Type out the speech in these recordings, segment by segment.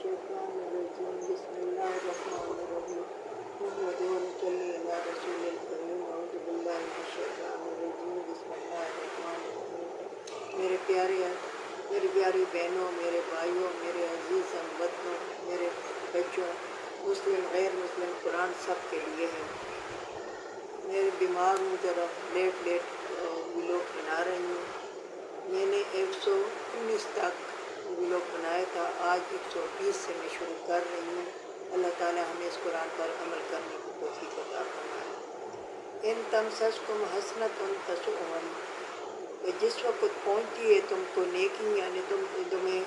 الشيطان الرجيم بسم الله الرحمن الرحيم محمد ونصلي على رسول الكريم اعوذ باللہ من الشیطان الرجیم بسم اللہ الرحمن الرحیم میرے پیاری بہنوں، میرے بھائیوں، میرے عزیز ہموطنوں، میرے بچوں، مسلم غیر مسلم، قرآن سب کے لیے ہے۔ میرے بیمار ہوں، ذرا لیٹ ویلوگ بنا رہی ہوں۔ میں نے 119 تک ویلوگ بنایا تھا، آج 120 سے میں شروع کر رہی ہوں۔ اللہ تعالی ہمیں اس قرآن پر عمل کرنے کی توفیق عطا فرمائے۔ ان تمسسکم حسنۃ تسؤہم، جس وقت پہنچتی ہے تم کو نیکی، یعنی تمہیں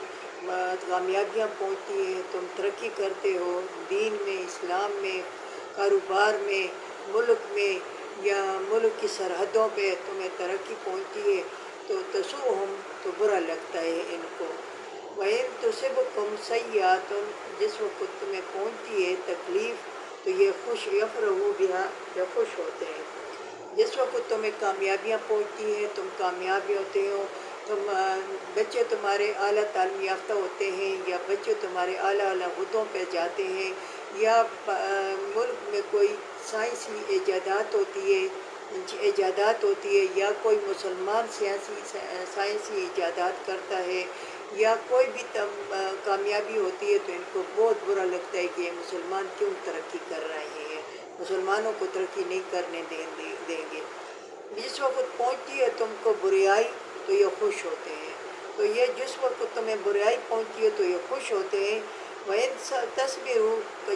کامیابیاں پہنچتی ہیں، تم ترقی کرتے ہو دین میں، اسلام میں، کاروبار میں، ملک میں یا ملک کی سرحدوں پہ تمہیں ترقی پہنچتی ہے تو تسؤہم، تو برا لگتا ہے ان کو۔ وَإِن تُصِبْكُمْ سَیِّئَةٌ، جس وقت تمہیں پہنچتی ہے تکلیف تو یہ خوش یفرحوا بہا، یہ خوش ہوتے ہیں۔ جس وقت تمہیں کامیابیاں پہنچتی ہیں، تم کامیاب ہوتے ہو، بچے تمہارے اعلیٰ تعلیم یافتہ ہوتے ہیں، یا بچے تمہارے اعلیٰ عہدوں پہ جاتے ہیں، یا ملک میں کوئی سائنسی ایجادات ہوتی ہے، یا کوئی مسلمان سائنسی ایجادات کرتا ہے، یا کوئی بھی کامیابی ہوتی ہے تو ان کو بہت برا لگتا ہے کہ یہ مسلمان کیوں ترقی کر رہے ہیں، مسلمانوں کو ترقی نہیں کرنے دیں گے۔ جس وقت پہنچتی ہے تم کو بریائی تو یہ خوش ہوتے ہیں، تو یہ جس وقت تمہیں بریائی پہنچتی ہے تو یہ خوش ہوتے ہیں۔ وَإِن تَصْبِرُوا،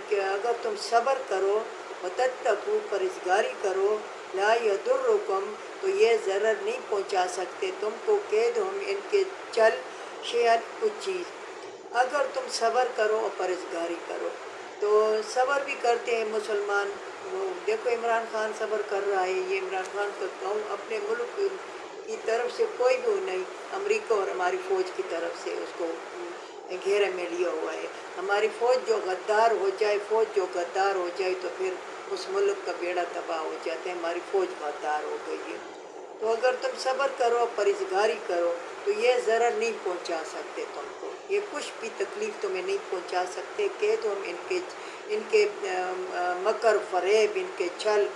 کہ اگر تم صبر کرو، وَتَتَّقُوا، پرہیزگاری کرو، لا يَضُرُّكُمْ، تو یہ ضرر نہیں پہنچا سکتے تم کو، کیدہم، ان کے چل، شیئن، کچھ چیز۔ اگر تم صبر کرو اور پرہیزگاری کرو تو صبر بھی کرتے ہیں مسلمان۔ وہ دیکھو عمران خان صبر کر رہا ہے، یہ عمران خان کا قوم اپنے ملک کی طرف سے کوئی بھی نہیں، امریکہ اور ہماری فوج کی طرف سے اس کو گھیرے میں لیا ہوا ہے۔ ہماری فوج جو غدار ہو جائے تو پھر اس ملک کا بیڑا تباہ ہو جاتا ہے، ہماری فوج غدار ہو گئی ہے۔ تو اگر تم صبر کرو، پرہیزگاری کرو تو یہ ضرر نہیں پہنچا سکتے تم کو، یہ کچھ بھی تکلیف تمہیں نہیں پہنچا سکتے، کہ تم ان کے مکر فریب، ان کے چھل،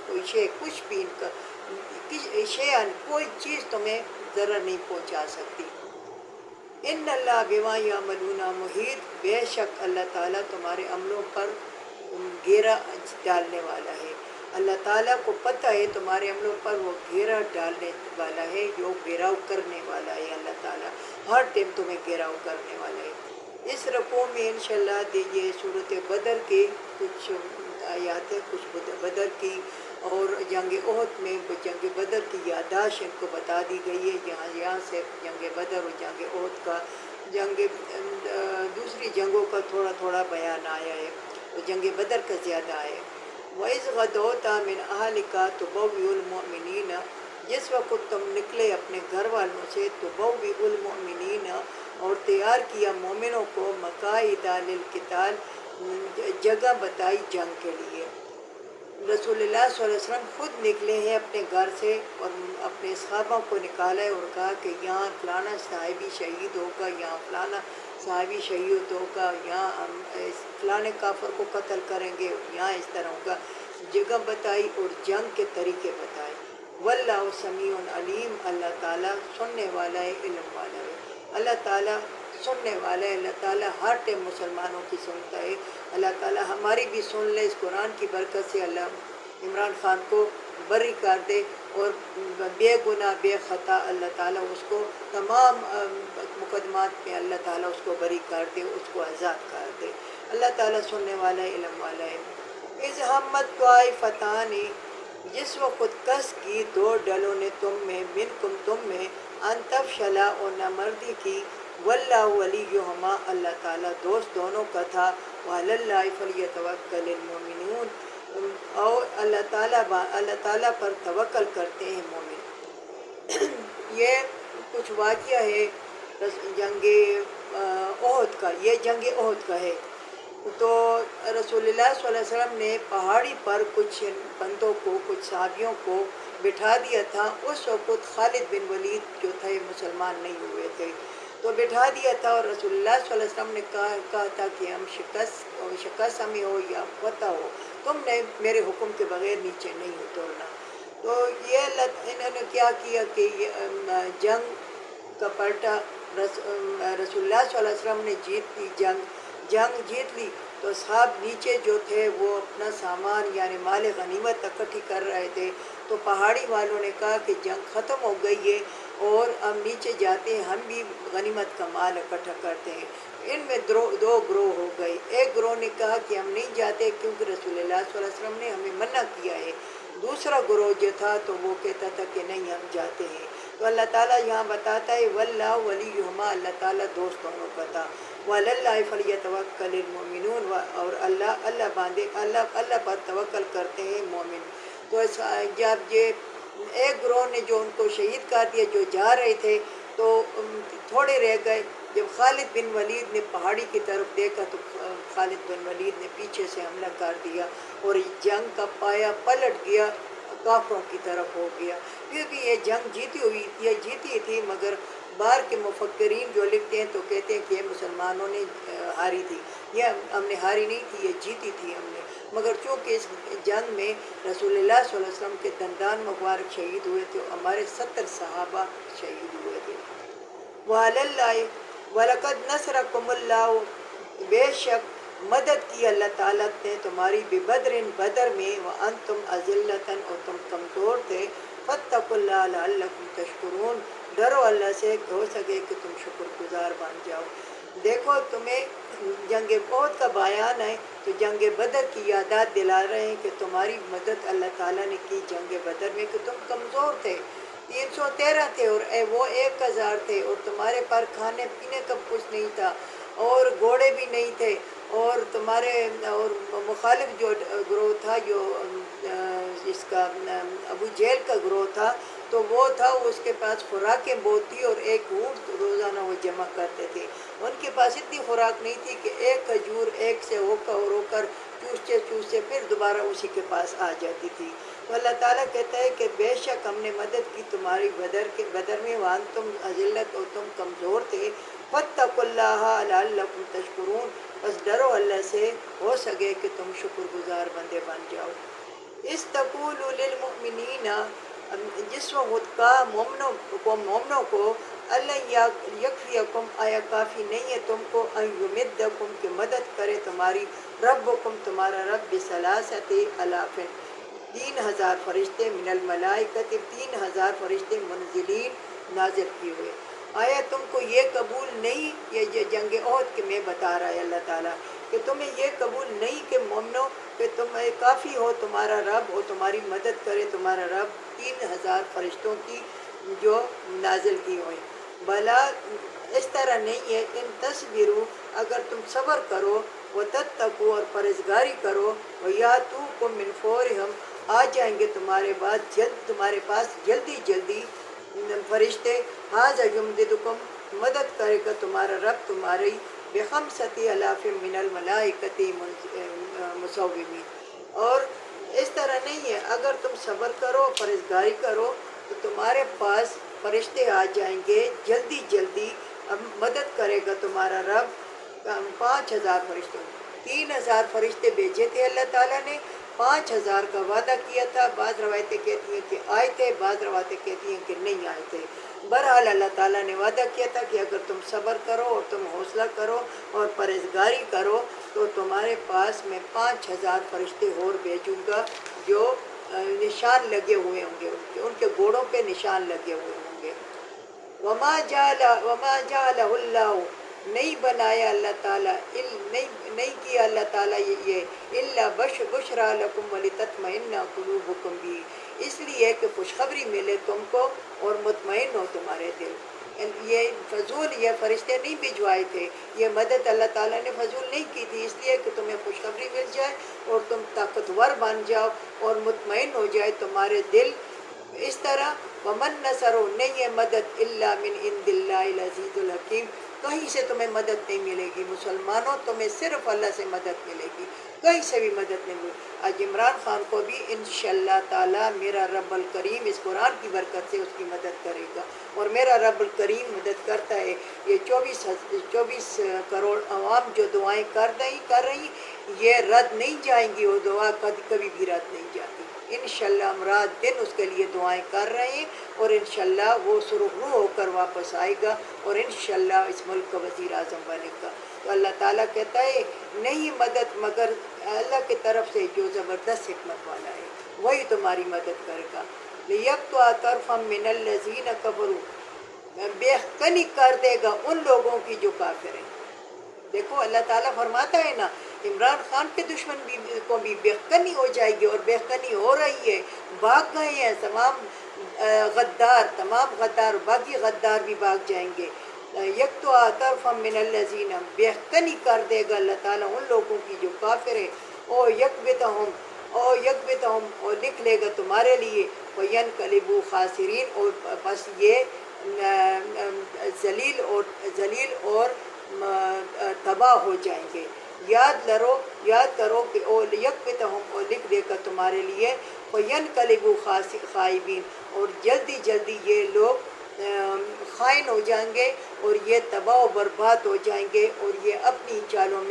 کچھ بھی ان کا کوئی چیز تمہیں ضرر نہیں پہنچا سکتی۔ ان اللہ بما یعملون محیط، بے شک اللہ تعالیٰ تمہارے عملوں پر گھیرا ڈالنے والا ہے۔ اللہ تعالیٰ کو پتہ ہے تمہارے عملوں پر وہ گھیرا ڈالنے والا ہے، جو گھیراؤ کرنے والا ہے۔ اللہ تعالیٰ ہر ٹائم تمہیں گھیراؤ کرنے والا ہے۔ اس رکوع میں انشاءاللہ دیجیے صورت بدر کی کچھ آیات ہے، کچھ بدر کی اور جنگ احد میں جنگ بدر کی یادداشت ان کو بتا دی گئی ہے۔ یہاں سے جنگ بدر اور جنگ احد کا، دوسری جنگوں کا تھوڑا بیان آیا ہے، تو جنگ بدر کا زیادہ ہے۔ وَإِذْ غَدَوْتَ مِنْ أَهْلِكَ تُبَوِّئُ الْمُؤْمِنِينَ، جس وقت تم نکلے اپنے گھر والوں سے، تُبَوِّئُ الْمُؤْمِنِينَ، اور تیار کیا مومنوں کو، مقاعد للقتال، جگہ بتائی جنگ کے لیے۔ رسول اللہ صلی اللہ علیہ وسلم خود نکلے ہیں اپنے گھر سے اور اپنے صحابہ کو نکالا ہے اور کہا کہ یہاں فلانا صحابی شہید ہوگا، یہاں فلانا صحابی شہید ہوگا، یہاں فلانے کافر کو قتل کریں گے، یہاں اس طرح ہوگا، جگہ بتائی اور جنگ کے طریقے بتائے۔ واللہ سمیع علیم، اللہ تعالیٰ سننے والا ہے، علم والا ہے۔ اللہ تعالیٰ سننے والا ہے، اللہ تعالیٰ ہر ٹائم مسلمانوں کی سنتا ہے۔ اللہ تعالیٰ ہماری بھی سن لے، اس قرآن کی برکت سے اللہ عمران خان کو بری کر دے اور بے گناہ بے خطا اللہ تعالیٰ اس کو تمام مقدمات میں اللہ تعالیٰ اس کو بری کر دے، اس کو آزاد کر دے۔ اللہ تعالیٰ سننے والا ہے، علم والا ہے۔ اذ ہمت طائفتان، جس وقت کس کی دو ڈلوں نے تم میں، منکم تم میں، ان تفشلا، اور نامردی کی، واللہ ولیہما، اللہ تعالیٰ دوست دونوں کا تھا، وعلی اللہ فلیتوکل المؤمنون، اور اللہ تعالیٰ پر توکل کرتے ہیں مومن۔ یہ کچھ واقعہ ہے جنگ احد کا، یہ جنگ احد کا ہے۔ تو رسول اللہ صلی اللہ علیہ وسلم نے پہاڑی پر کچھ بندوں کو، کچھ صحابیوں کو بٹھا دیا تھا۔ اس وقت خالد بن ولید جو تھے مسلمان نہیں ہوئے تھے، تو بٹھا دیا تھا، اور رسول اللہ صلی اللہ علیہ وسلم نے کہا تھا کہ ہم شکست ہمیں ہو یا فتح ہو، تم نے میرے حکم کے بغیر نیچے نہیں اترنا۔ تو یہ انہوں نے کیا کیا کہ جنگ کا پلٹا، رسول اللہ صلی اللہ علیہ وسلم نے جیت لی، جنگ جیت لی، تو صحاب نیچے جو تھے وہ اپنا سامان یعنی مال غنیمت اکٹھی کر رہے تھے۔ تو پہاڑی والوں نے کہا کہ جنگ ختم ہو گئی ہے اور ہم نیچے جاتے ہیں، ہم بھی غنیمت کا مال اکٹھا کرتے ہیں۔ ان میں دو گروہ ہو گئے، ایک گروہ نے کہا کہ ہم نہیں جاتے کیونکہ رسول اللہ صلی اللہ علیہ وسلم نے ہمیں منع کیا ہے، دوسرا گروہ جو تھا تو وہ کہتا تھا کہ نہیں ہم جاتے ہیں۔ تو اللہ تعالیٰ یہاں بتاتا ہے واللہ ولیہما، اللہ تعالیٰ دوست دونوں کا تھا، وعلی اللہ فلیتوکل المؤمنون، اور اللہ پر توکل کرتے ہیں مومن۔ تو جب یہ ایک گروہ نے جو ان کو شہید کر دیا، جو جا رہے تھے تو تھوڑے رہ گئے۔ جب خالد بن ولید نے پہاڑی کی طرف دیکھا تو خالد بن ولید نے پیچھے سے حملہ کر دیا اور جنگ کا پایا پلٹ گیا، کافروں کی طرف ہو گیا، کیونکہ یہ جنگ جیتی تھی، مگر باہر کے مفکرین جو لکھتے ہیں تو کہتے ہیں کہ یہ مسلمانوں نے ہاری تھی، یہ ہم نے ہاری نہیں تھی، یہ جیتی تھی ہم نے، مگر چونکہ اس جنگ میں رسول اللہ صلی اللہ علیہ وسلم کے دندان مبارک شہید ہوئے تھے، ہمارے 70 صحابہ شہید ہوئے تھے۔ وعلی اللہ وَلَقَدْ نَصَرَكُمُ اللَّهُ، بے شک مدد کی اللہ تعالیٰ نے تمہاری بدر میں، وَأَنْتُمْ أَذِلَّةً، اور تم کمزور تھے، فَاتَّقُوا اللَّهَ لَعَلَّكُمْ تَشْكُرُونَ، ڈرو اللہ سے کہ ہو سکے کہ تم شکر گزار بن جاؤ۔ دیکھو تمہیں جنگ احد کا بیان ہے تو جنگ بدر کی یادات دلا رہے ہیں کہ تمہاری مدد اللہ تعالیٰ نے کی جنگ بدر میں، کہ تم کمزور تھے، 313 تھے اور وہ 1000 تھے، اور تمہارے پاس کھانے پینے کا کچھ نہیں تھا، اور گھوڑے بھی نہیں تھے، اور تمہارے اور مخالف جو گروہ تھا، جو اس کا ابو جہل کا گروہ تھا، تو وہ تھا اس کے پاس خوراکیں بہت تھی، اور ایک اونٹ روزانہ وہ جمع کرتے تھے۔ ان کے پاس اتنی خوراک نہیں تھی کہ ایک کھجور ایک سے ہو کر چوستے پھر دوبارہ اسی کے پاس آ جاتی تھی۔ تو اللہ تعالیٰ کہتا ہے کہ بے شک ہم نے مدد کی تمہاری بدر میں، وانتم اذلت، اور تم کمزور تھے، فاتقوا اللہ لعلکم تشکرون، بس ڈرو اللہ سے ہو سکے کہ تم شکر گزار بندے بن جاؤ۔ استقول للمؤمنین، جس وقت کا مومنوں کو، اللہ یکفیکم، آیا کافی نہیں ہے تم کو، ان یمدکم، کہ مدد کرے تمہاری، ربکم، تمہارا رب، بثلاثۃ آلاف، 3000 فرشتے، من الملائکۃ، 3000 فرشتے، منزلین، نازل کیے ہوئے۔ آیا تم کو یہ قبول نہیں، یہ جنگ احد کے میں بتا رہا ہے اللہ تعالیٰ کہ تمہیں یہ قبول نہیں کہ مومنو کہ تم کافی ہو تمہارا رب، اور تمہاری مدد کرے تمہارا رب 3000 فرشتوں کی جو نازل کی ہوئے۔ بھلا اس طرح نہیں ہے، ان تصبروا، اگر تم صبر کرو، وتتقوا، اور پرہیزگاری کرو، ویاتوکم من فورہم، آ جائیں گے تمہارے پاس جلدی فرشتے، ھذا یمددکم، مدد کرے گا تمہارا رب تمہاری، بخمسۃ آلاف من الملائکۃ مسومین، اور اس طرح نہیں ہے، اگر تم صبر کرو پرہیزگاری کرو تو تمہارے پاس فرشتے آ جائیں گے جلدی، مدد کرے گا تمہارا رب 5000 فرشتوں، 3000 فرشتے بھیجے تھے اللہ تعالیٰ نے، 5000 کا وعدہ کیا تھا، بعض روایتیں کہتی ہیں کہ آئے تھے، بعض روایتیں کہتی ہیں کہ نہیں آئے تھے۔ بہرحال اللہ تعالیٰ نے وعدہ کیا تھا کہ اگر تم صبر کرو اور تم حوصلہ کرو اور پرہیزگاری کرو تو تمہارے پاس میں 5000 فرشتے اور بھیجوں گا، جو نشان لگے ہوئے ہوں گے، ان کے گھوڑوں پہ نشان لگے ہوئے ہوں گے۔ وما جعلہ اللہ، نہیں بنایا اللہ تعالیٰ، نہیں کیا اللہ تعالیٰ یہ الا بشرا لکم ولتطمئن قلوبکم بھی، اس لیے کہ خوشخبری ملے تم کو اور مطمئن ہو تمہارے دل۔ یہ فضول، یہ فرشتے نہیں بھجوائے تھے، یہ مدد اللہ تعالیٰ نے فضول نہیں کی تھی، اس لیے کہ تمہیں خوشخبری مل جائے اور تم طاقتور بن جاؤ اور مطمئن ہو جائے تمہارے دل۔ اس طرح ومن نصر، نہیں ہے مدد الا من عند اللہ العزیز الحکیم، کہیں سے تمہیں مدد نہیں ملے گی مسلمانوں، تمہیں صرف اللہ سے مدد ملے گی، کہیں سے بھی مدد نہیں ملے۔ آج عمران خان کو بھی انشاءاللہ تعالی میرا رب الکریم اس قرآن کی برکت سے اس کی مدد کرے گا، اور میرا رب الکریم مدد کرتا ہے۔ یہ 24 کروڑ عوام جو دعائیں کر رہی یہ رد نہیں جائیں گی، وہ دعا کبھی بھی رد نہیں جاتی۔ انشاءاللہ ہم رات دن اس کے لیے دعائیں کر رہے ہیں، اور انشاءاللہ وہ سرخرو ہو کر واپس آئے گا، اور انشاءاللہ اس ملک کا وزیر اعظم بنے گا۔ تو اللہ تعالیٰ کہتا ہے نہیں مدد مگر اللہ کی طرف سے جو زبردست حکمت والا ہے، وہی تمہاری مدد کرے گا۔ لِيَقْطُعَ طَرْفًا مِّنَ الَّذِينَ كَفَرُوا، بے کنی کر دے گا ان لوگوں کی جو کافر ہیں۔ دیکھو اللہ تعالیٰ فرماتا ہے نا، عمران خان کے دشمن کو بھی بے کنی ہو جائے گی، اور بے کنی ہو رہی ہے، بھاگ گئے ہیں تمام غدار، باقی غدار بھی بھاگ جائیں گے۔ یکطع طرفا من الذین، بے کنی کر دے گا اللہ تعالیٰ ان لوگوں کی جو کافر ہے، یکبتہم، اور لکھ لے گا تمہارے لیے، وینقلبوا خاسرین، اور بس یہ ذلیل اور تباہ ہو جائیں گے۔ یاد کرو کہ یکبتہم، اور لکھ دے گا تمہارے لیے، وینقلبوا خائبین، اور جلدی یہ لوگ خائن ہو جائیں گے، اور یہ تباہ و برباد ہو جائیں گے، اور یہ اپنی چالوں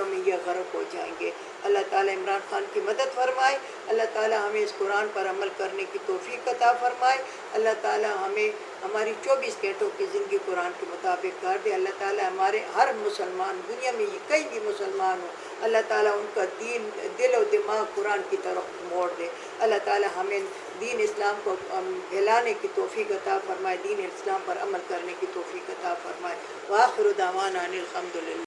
میں یہ غرق ہو جائیں گے۔ اللہ تعالیٰ عمران خان کی مدد فرمائے، اللہ تعالیٰ ہمیں اس قرآن پر عمل کرنے کی توفیق عطا فرمائے، اللہ تعالیٰ ہمیں ہماری 24 گھنٹوں کی زندگی قرآن کے مطابق کر دے، اللہ تعالیٰ ہمارے ہر مسلمان، دنیا میں یہ کئی بھی مسلمان ہوں، اللہ تعالیٰ ان کا دل و دماغ قرآن کی طرف موڑ دے، اللہ تعالیٰ ہمیں دین اسلام کو پھیلانے کی توفیق عطا فرمائے، دین اسلام پر عمل کرنے کی توفیق عطا فرمائے۔ وآخر دعوانا ان الحمدللہ۔